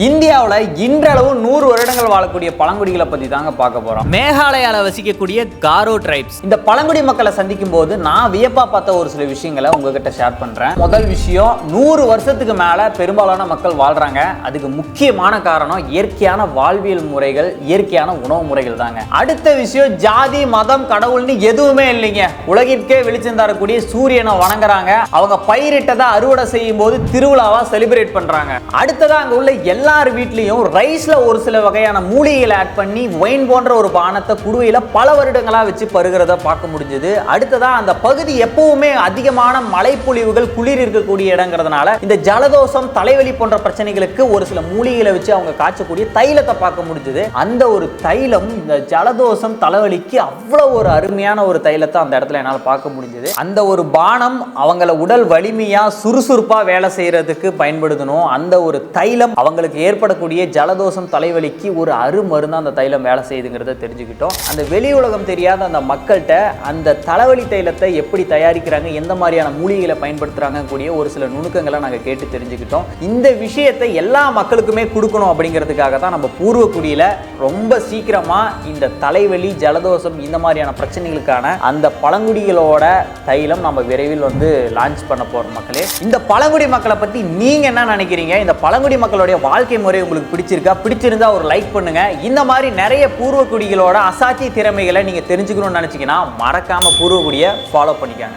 இந்தியாவில் இன்றளவு 100 வருடங்கள் வாழக்கூடிய பழங்குடிகளை பற்றி தாங்க பார்க்க போகிறோம். மேகாலயாவில் வசிக்கக்கூடிய காரோ ட்ரைப்ஸ். இந்த பழங்குடி மக்களை சந்திக்கும் போது நான் வியப்பா பார்த்த ஒரு சில விஷயங்களை உங்ககிட்ட ஷேர் பண்ணுறேன். முதல் விஷயம், 100 வருஷத்துக்கு மேலே பெரும்பாலான மக்கள் வாழ்கிறாங்க. அதுக்கு முக்கியமான காரணம் இயற்கையான வாழ்வியல் முறைகள், இயற்கையான உணவு முறைகள் தாங்க. அடுத்த விஷயம், ஜாதி மதம் கடவுள்னு எதுவுமே இல்லைங்க. உலகிற்கே வெளிச்சம் தரக்கூடிய சூரியனை வணங்குறாங்க. அவங்க பயிரிட்டதை அறுவடை செய்யும் போது திருவிழாவா செலிப்ரேட் பண்றாங்க. அடுத்ததா அங்க உள்ள எல்லார் வீட்லயும் ரைஸ்ல ஒரு சில வகையான மூலிகைகளை ஆட் பண்ணி ஒயின் போன்ற ஒரு பானத்தை குடுவையில பல வருடங்களா வச்சு பருகிறத பார்க்க முடிஞ்சது. அடுத்ததா அந்த பகுதி எப்பவுமே அதிகமான மழைப்பொழிவுகள், குளிர் இருக்கக்கூடிய இடங்கிறதுனால இந்த ஜலதோஷம், தலைவலி போன்ற பிரச்சனைகளுக்கு ஒரு சில மூலிகைகளை வச்சு அவங்க காய்ச்சக்கூடிய தைலத்தை பார்க்க முடிஞ்சது. அந்த ஒரு தைலம் இந்த ஜலதோஷம், தலைவலிக்கு அவ்வளவு ஒரு அருமையான ஒரு தைலத்தை அந்த இடத்துல என்னால் பார்க்க முடிஞ்சது. அந்த ஒரு பானம் அவங்கள உடல் வலிமையா சுறுசுறுப்பா வேலை செய்யறதுக்கு பயன்படுத்தணும். அந்த ஒரு தைலம் அவங்களுக்கு ஏற்படக்கூடிய ஜலதோஷம், தலைவலிக்கு ஒரு அருமருந்தா அந்த தைலம் வேலை செய்யுதுங்கிறத தெரிஞ்சுக்கிட்டோம். அந்த வெளி உலகம் தெரியாத அந்த மக்கள்கிட்ட அந்த தலைவலி தைலத்தை எப்படி தயாரிக்கிறாங்க, எந்த மாதிரியான மூலிகைகளை பயன்படுத்துறாங்க கூடிய ஒரு சில நுணுக்கங்களை நாங்கள் கேட்டு தெரிஞ்சுக்கிட்டோம். இந்த விஷயத்தை எல்லா மக்களுக்குமே கொடுக்கணும் அப்படிங்கிறதுக்காக தான் நம்ம பூர்வக்குடியில ரொம்ப சீக்கிரமா இந்த தலைவலி, ஜலதோஷம் இந்த மாதிரியான பிரச்சனைகளுக்கான அந்த பழங்குடிகளோட தைலம் நம்ம விரைவில் லான்ச் பண்ண போறோம். மக்களே, இந்த பழங்குடி மக்களை பத்தி நீங்க என்ன நினைக்கிறீங்க? இந்த பழங்குடி மக்களுடைய வாழ்க்கை முறை உங்களுக்கு பிடிச்சிருக்கா? பிடிச்சிருந்தா ஒரு லைக் பண்ணுங்க. இந்த மாதிரி நிறைய பூர்வக்குடிகளோட அசாத்திய திறமைகளை நீங்க தெரிஞ்சுக்கணும்னு நினைச்சீங்கன்னா மறக்காம பூர்வக்குடியை ஃபாலோ பண்ணிக்காங்க.